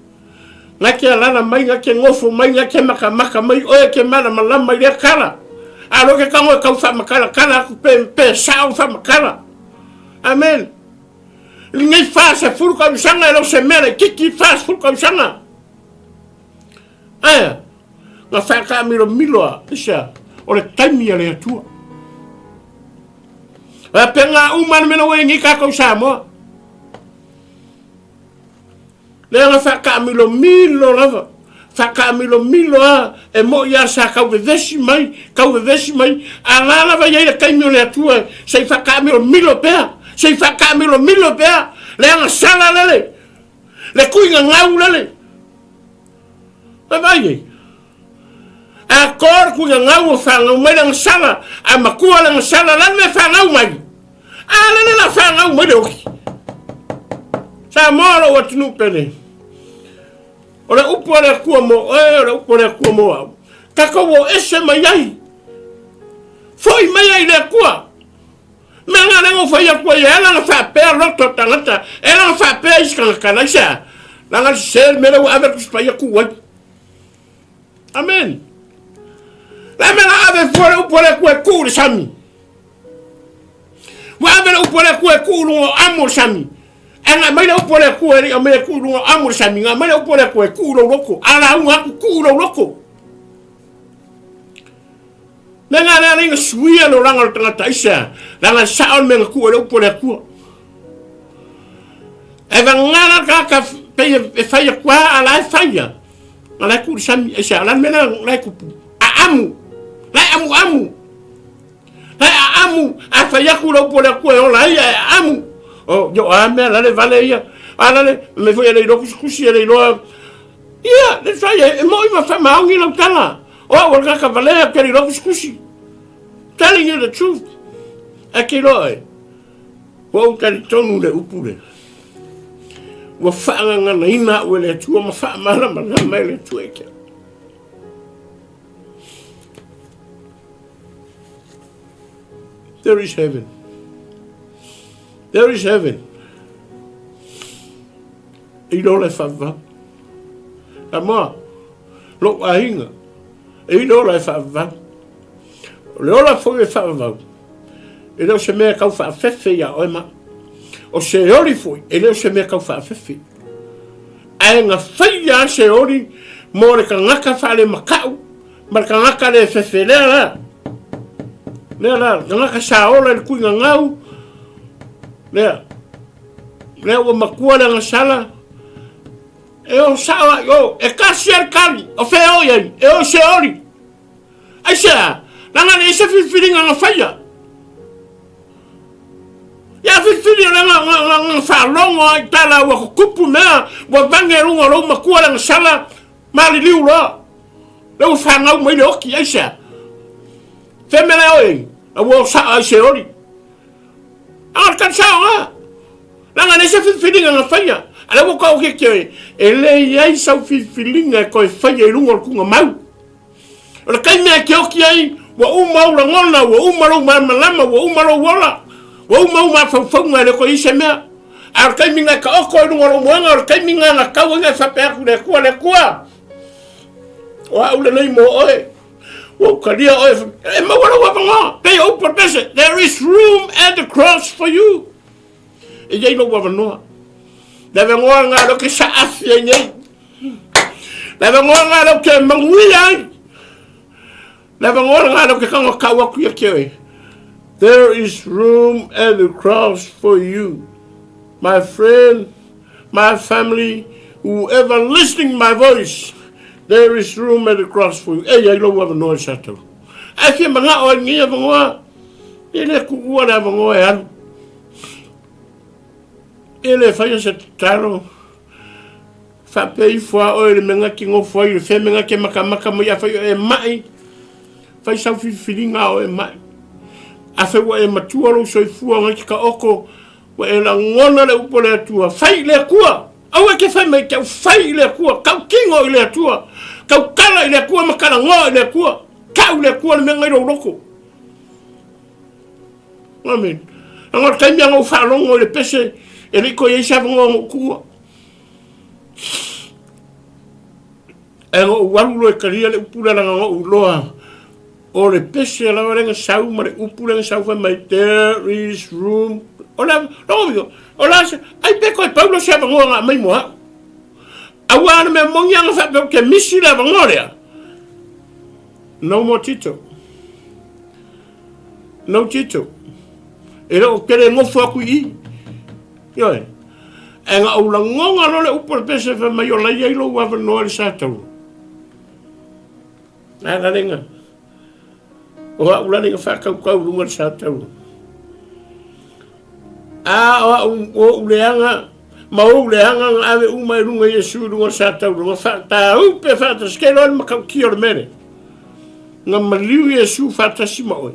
Ngake alana mai, ngake ngofo mai, ngake maka mai, oe ke mana malama mai le kala. Alo ke kango e kau whamakala, kala aku pe sao whamakala. Amen. Lingai fasa 𝚜𝚘𝚎 lo se mele kiki fasa 𝚜𝚘𝚎. Aya. Nga whaka milo isa o le taimi ale atua. A penga umana mena wengi kako Samoa. Le nga whaka milo lava. Whaka milo e mo ia sa kau vesi mai. Ala lava ia le taimi ale atua. Sei whaka milo pea. Sei whaka milo pea. Le anga sala lele. Le kuinga ngau lele. Ma vai. A kor kuinga ngau o whanga mai anga sala. A makua anga sala lele me whangau mai. A lele la whangau mai oki. Sa moro o tunu pene. O le upo le kua mo. O le upo le kua mo au. Kako wo ese mai ai. Foi mai ai le kua. Manga lengo foi a kua ela na fa pe loto tangata ela na fa pe iska kana sa langa sel mera wa ave kuspa ya kuwa. Amen. La mera ave fora upole kua ku sami wa ave upole kua ku no amor sami ena mai upole kua ri ame ku no amor sami nga mai upole kua ku no loko ala un ku no loko. Menga na ringa suia no ranga tangata isa. Ranga saon menga kua le upole kua. Eva ngana kaka pe faya kua ala faya. Ala ku sami isa ala mena la kupu. Amu. La amu. A faya ku le upole kua ola ia amu. Oh yo ame la le vale ia. Ala le me foi le ro kusi le ro. Ia le faya mo ima fa maungi la tala. Oh, we're going to have a lot of telling you the truth. Akiroi. Wo kari tonu le upure. Wa whaanga na ina ue le tua ma wha marama na mai le tueke. There is heaven. There is heaven. Ilo le whawa. Ama. Lo ahinga. Ilo le whawa. Le ola foi e whawa. E leo se mea kau whaafefe ia oema. O se ori foi. E leo se mea kau whaafefe. Ae ngā whaia se ori. Mō re ka ngaka whale makau. Ma ka ngaka le fefe lea la. Lea la. Ngaka sa ola le kui ngau. Lea. Lea ua makua le ngasala. E o sawa yo. E kasi ar kali. O fe o yai. E o se ori. Aisea. Langa le isa whiwhiringa ngā whaia. Ya fifiri nga whalongo ai tala wa kupu mea wa vange runga lo makua lang sala mali liu lo. Lau whangau mai le oki aisa. Whemele oi, a wo sa ai se ori. Angar kan sao nga. Langa nesa fifiri nga whaia. Ala wo kau ke kioe, e le iai sau fifiri nga koe whaia i runga kunga mau. Ola kai mea ke oki ai, wa umau la ngona, wa umaru malama, wa umaru wala. Wa umau ma whauwhaunga le koe ise mea. Ar kai minga ka oko i runga romuanga, ar kai minga na kau nga whapeaku le kua. O aule nei mo oe. Wa ukaria oe. E mawara wapanga. Pei opa pese. There is room at the cross for you. E yei no wapanoa. Lewe ngoa ngā lo ke saafi ai nei. Lewe ngoa ngā lo ke mangui ai. Lewe ngoa ngā lo ke kanga kawaku ia kewe. There is room at the cross for you. My friend, my family, whoever listening my voice, there is room at the cross for you. Ei, ai lo wapanoa i sato. Ai ke manga o ngia vangoa. Ele kuua na vangoa e anu. Ele fai se taro. Fa pei fua o ele menga ki ngo foi, le fe menga ke maka mo ya fai e mai. Fai sa filinga o e mai. A fe wa e matua lo so fua nga ki ka oko. Wa e la ngona le upo le tua. Fai le kua. Au e ke fai mai ke fai le kua. Kau kingo i le tua. Kau kala i le kua makala ngoa i le kua. Kau le kua le menga i roko. Amen. Angor kai mea ngau whalongo le pese. E riko e sa vango kua. E ngau walulo e karia le upura langa ngau loa. O le pese la warenga sau ma le upura nga sau mai. There is room. Ola, longo miko. Ola, ai peko e paulo sa vango nga mai moa. Awana me mongia nga whapeo ke misi la vango rea. No more tito. No tito. E reo kere ngofu aku i. Yoi. E nga au la ngonga lo le upo le pese wha mai o la iei lo wawa noa le sātau. Nā la renga. O au la renga whakau kau runga le sātau. O uleanga, ma o uleanga nga ave umai runga Yesu runga le sātau. Runga whata upe whata skelo ane makau ki o le mere. Nga mariu Yesu whata sima oi.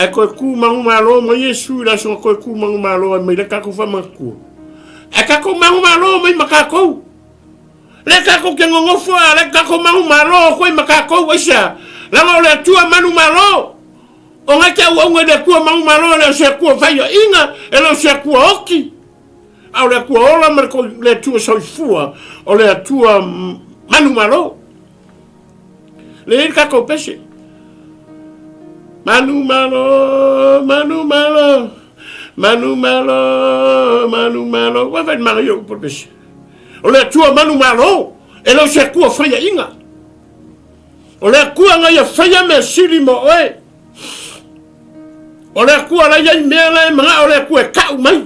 E koe ku mangu malo ma Yesu la so koe ku mangu malo mai le kako fa maku. E kako mangu malo mai makako. Le kako ke ngofo le kako mangu malo koe makako wisa. La mo le tua manu malo. O nga ka wa ngwe le ku mangu malo le se ku fa yo inga e lo se ku oki. Au le ku ola mar ko le tua so fua o le tua manu malo. Le kako pese. Manu malo, manu malo, manu malo, manu malo. Wa vai mario por pes. O le tua manu malo, e lo se ku fria inga. O le ku nga ya fria me sili mo oe. O le ku la ya mele mga o le ku e ka mai.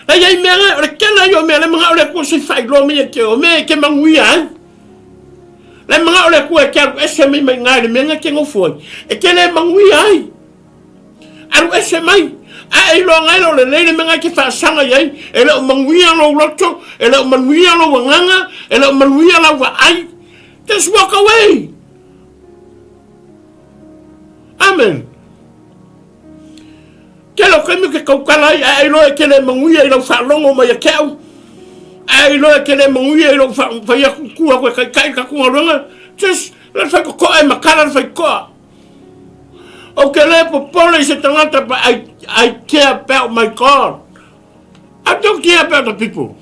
La ya mele o le kena yo mele mga o le ku se fai lo me ke o me ke mangui ai. Le mga o le kua kia aru ese mai mai ngāre menga ke ngofoi. E ke le mangui ai. Aru ese mai. A e lo ngai lo le leile menga ke whaasanga iai. E le o mangui alo loto. E le o mangui alo wanganga. E le o mangui alo wa ai. Just walk away. Amen. Ke lo kemi ke kaukalai. A e lo e ke le mangui ai lo whaalongo mai a keu. Ai lo ke le mangui e lo fa ya ku ko kai ka ku ronga just la fa ko ai makala fa ko o ke le popole se tangata but I care about my God. I don't care about the people.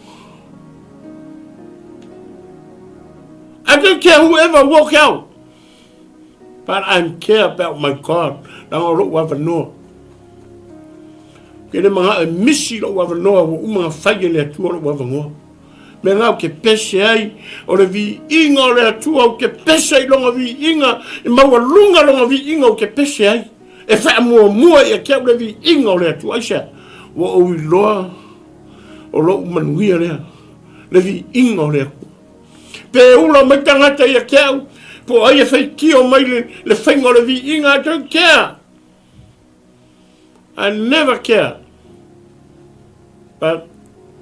I don't care whoever walk out, but I care about my God. Na ro wa no ke le manga misi lo wa no o uma fa le tu lo wa no. Me ngau ke pese ai o le vi inga o le atua o ke pese ai longa vi inga e maua lunga longa vi inga o ke pese ai e wha mua i a kia o le vi inga o le atua aisa wa o i loa o lo manuia lea le vi inga o le atua pe ula mai tangata i a kia po ai e whai kia o mai le whainga o le vi inga I don't care. I never care. but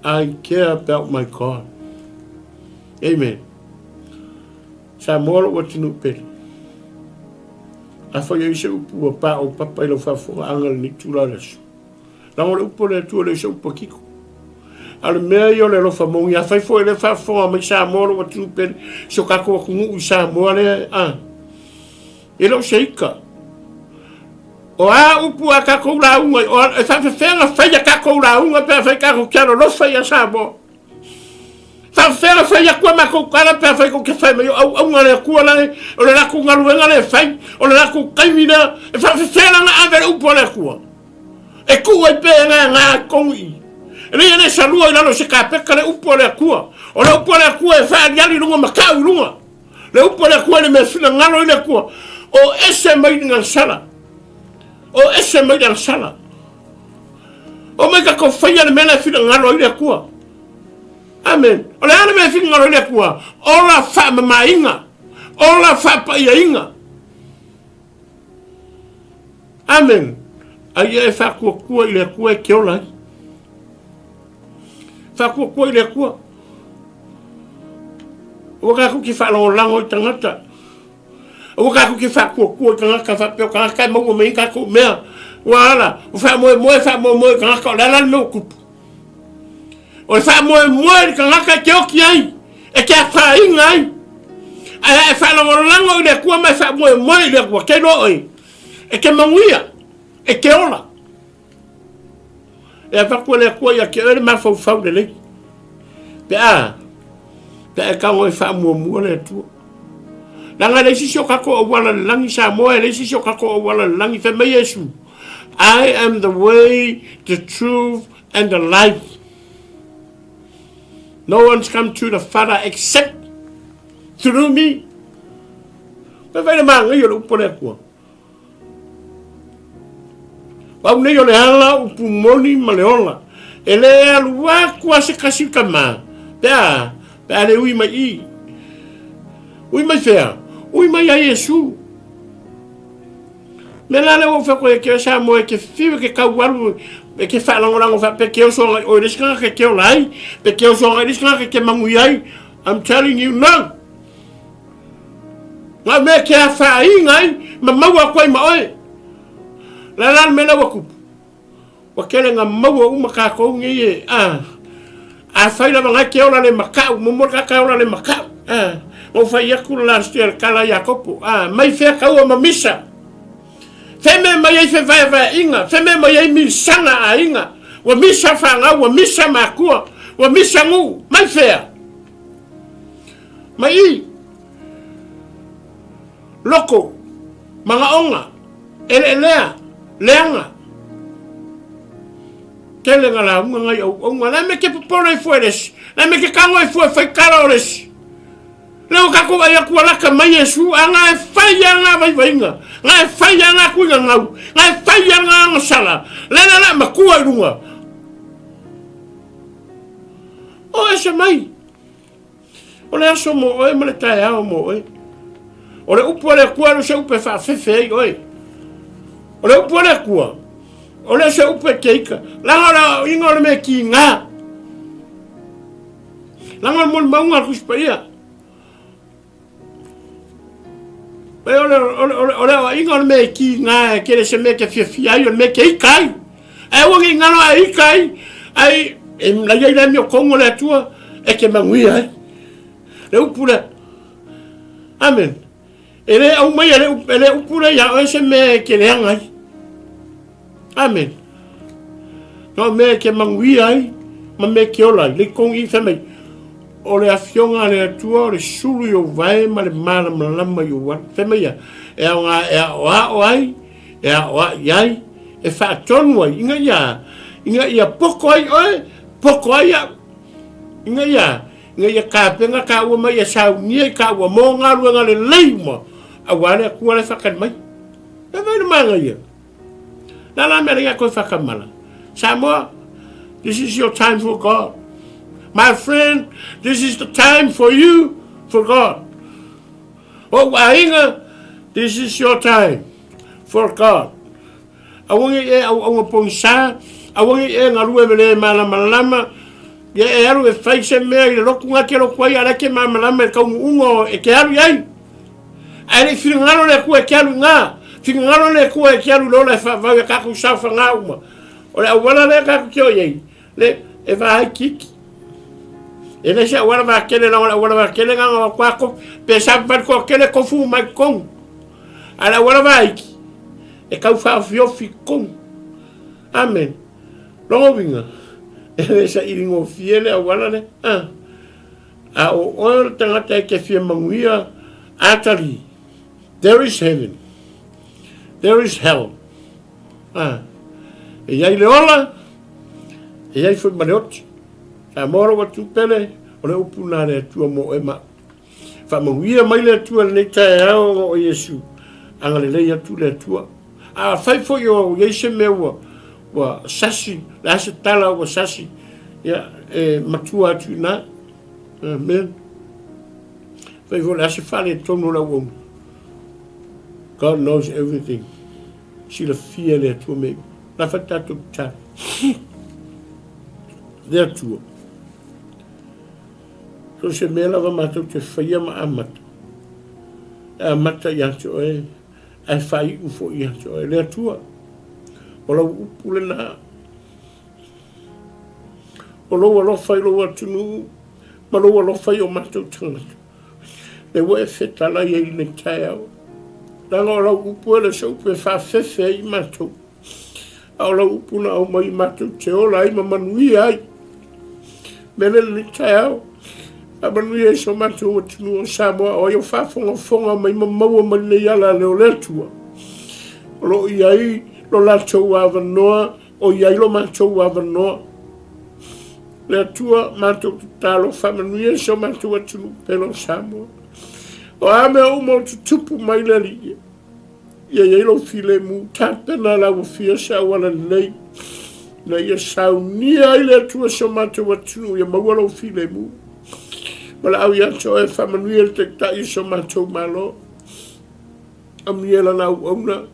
I care about my God. Amen. Sa moro wa tinu pere. A fa ye se upu pa o papa i lo fa fo angal ni tula lesu. La mo upu le tu le se upu kiko. Al mea yo le lo fa mo ya fa fo le fa fo ma sa moro wa tinu pere. So ka ko ku sa mo le a. E lo seika. O a upu a ka ko la unga o fa fa ya ka ko la unga pe fa ka ko kiano lo fa ya sa mo. Fa fera fa ya kwa ma ko kala pe fa ko ke fa me au ngale ku la o le ku ngalu ngale fa o le ku kaimina fa fera na ave u po le ku e ku e pe nga ko i le ne salu ila lo se ka pe kale u po le ku o le u po le ku e fa ya li lunga ma ka lunga le u po le ku le me fina ngalo le ku o ese mai ngal sala o ese mai ngal sala o me ka ko fa ya le me na fina ngalo le ku. Amen. Ole ana me finga lo le kua. Ola fa mainga. Ola fa pa inga. Amen. Ai e fa kua ile kua ke ola. Fa kua ile kua. O ka ku ki fa lo lango tangata. O ka ku ki fa kua tangaka fa pe ka mo me ka ku me. Wala. O fa mo ka la no ku. O fa mo ka ngaka ke o ki ai e ke fa inga ai e fa lo lango le ku ma fa mo le ku ke no oi e ke manguia e ke ola e fa ku le ku ya ke e ma fa de le pe ka mo fa mo le tu la nga le si ka ko wala langi sa mo le si ka ko wala langi fa me Yesu. I am the way, the truth and the life. No one's come to the Father except through me. But very man, you look for that one. But when you hala upumoni maleola, ele alwa kwasi kasikama. Pea we may eat. We may fair. We may Yesu. Melale wo fa ko ke sa mo ke fi ke ka walu ke fa lango fa pe ke so o riskan ke olai pe ke so riskan ke manguyai. I'm telling you no. Nga me ke fa ingai mama wa ko ma oi. La mena wa ku. Wa ke nga mawo u maka ko ngi a fa ila nga ke ola le maka mo mo ka ola le maka o fa yakula stel kala yakopo mai fe ka o mamisa. Feme mai fe vai inga, feme mai mi sanga a inga. Wa misa fanga, wa misa makua, wa misa ngu, mai fea. Mai loko, mga onga, elea, leanga. Kele nga la unga ngai onga, na me ke popona i fueres, na me ke kango i fue fai kalores. Leo kako ya kuala ka mai Yesu anga faya nga vai vainga nga faya nga ku nga ngau nga faya nga sala la makua runga o ese mai o le aso mo o me le tai ao mo o le upu le kua se upe fa fefe oi o le upu le kua o le se upe keika la inga le me ki nga la mo maunga kuspaia. Ora inga me ki nga kere se me ke fia yo me ke kai ai wo ngi ngalo ai kai ai la ya mi kongo la tua e ke mangui ai le upura amen ele au mai ele upura ya o se me ke le ngai amen no me ke mangui ai ma me ke ola le kongi fe mai o le afionga le tua o le sulu yo vai ma le mala malama yo wa fema ya e o ai e o ai e fa tonu ai inga ya poko ai poko ai inga ya ka penga ka wa mai sa ni ka wa mo nga lu nga le leimo a wa le ku le fa kan mai e vai le manga ya la me ya ko fa kamala Samoa, this is your time for God. My friend, this is the time for you, for God. Oh, Wahinga, this is your time for God. I want to pong sa awangi e ngarue mele malama ya e aru e faise mea i roku ngati alo kwai arake malama e kaungu ungo e ke aru yai ai fingalo le ku e ke aru nga fingalo le ku e ke aru lola fa va ka ku sa fa nga uma ora wala le ka ku yai le e va kiki e le sa wala va kele la wala va kele nga kwa ko pe sa va ko kele ko fu mai kon ala wala va iki e kau fa fio fi kon amen longo vinga e sa iringo fiele a wala le a o tangata ke fie manguia atari there is heaven there is hell e ai le ola e ai foi maleoti sa moro wa tu pele o le upuna le tu mo e ma fa manguia mai le tu le tai o Yesu anga le ya tu le tu a fai foi o Yesu mewa wa sasi la se tala wa sasi ya matua tu na amen fai vo la se fale tono la wo God knows everything si le fie le tu me la fata tu ta there tu so se me la va mata te fai ma amata ya to ai fai u fo ya to le tu ola upule na olo fai lo atunu ma lo fai o mato tanga le we feta la ye ne tao la lo upule so pe fa fefe I mato ola upuna o mai mato te ola I manui ai mele le tao a manui so mato atunu o sabo o yo fa fonga mai mamau ma le yala le tua lo iai lo la chou ava noa o iai lo ma chou ava noa le tua mato talo famanuia so mato atu pelo samo o ame o mo tupu mai le ri iai lo file mu tata na la fia sa wala nei na ia saunia le tua so mato atu ia mawalo file mu wala au ia cho e famanuia te tai so mato malo amiela na ona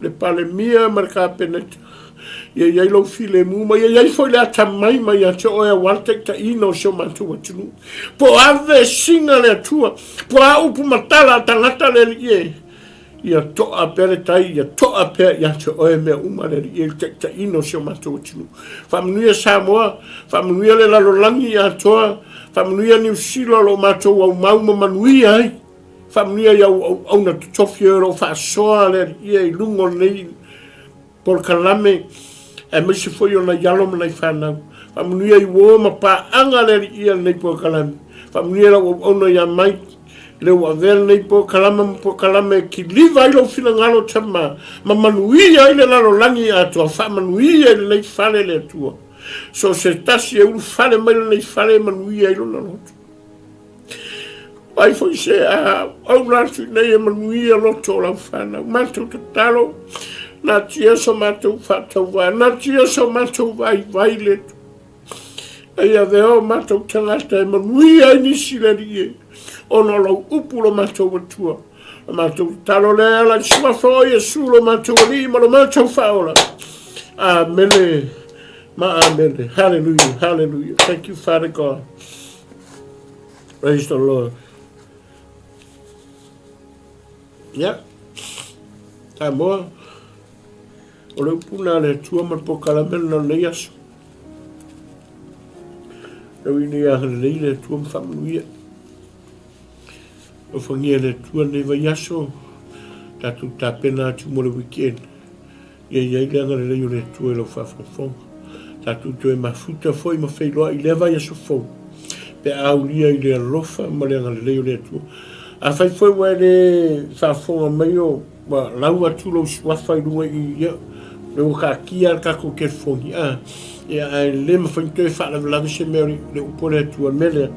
le pale mia marca peneta ia lo file mu ma ia foi la tamai ma ia cho e wante ta ino so matu watu po ave singa le tua po au pu matala tangata le ia to a peretai ia to a pe ia cho e me uma le ia ta ino so matu watu famnuia Samoa famnuia le la langi ia to famnuia ni silo lo matu wa mau manuia ai famnia ia au na tofio fa soa le ia lungo nei por kalame e me se foi ona yalo na fana famnia I wo ma pa anga le ia nei por kalame famnia ona ia mai le wa ver nei por kalame ki liva ilo finangalo tama ma manuia ile la langi a to fa manuia ile nei fale le tua so se tasi e un fale mai nei fale manuia ilo na ai foi se au ratu nei manuia loto la fana mato talo na tia so mato fata wa na tia so mato vai le ai aveo mato tangata manuia ni silerie ono lo upulo mato tua mato talo le la sua foi sulo mato li ma lo mato faola amen ma amen hallelujah hallelujah thank you Father God praise the Lord. Ya, Samoa, o le puna le tua ma po kalamel na le yaso. Le wini a le le tua mfamanuia. O fangia le tua ne va yaso, tatu ta pena tu mo le weekend. Ia le anga le tua lo fafafong. Tatu tu e mafuta foi ma feiloa I le va yaso fong. Pe aulia I le alofa ma le anga le tua. A fai foi wale sa fonga mai o wa lau atu lo swafai lunga I ia le ka kia ka ko ke fongi ia le ma fai te fa la se meri le upole atu mele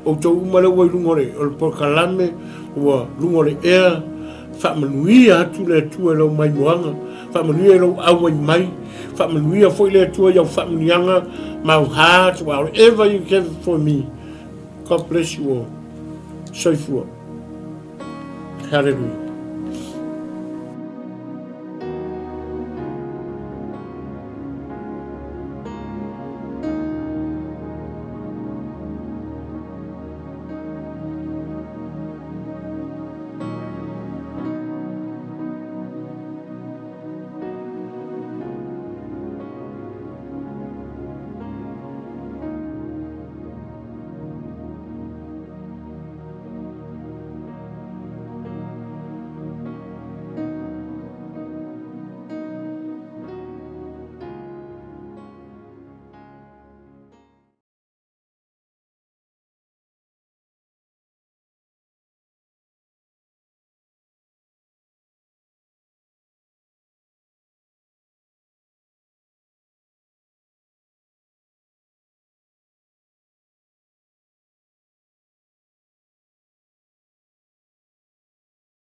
o to umale wa lungore o por kalame wa lungore ea fa manuia atu le atu lo mai moanga fa manuia lo awa mai fa manuia foi le atu ia fa manianga mau heart whatever you give for me God bless you all so for Hallelujah.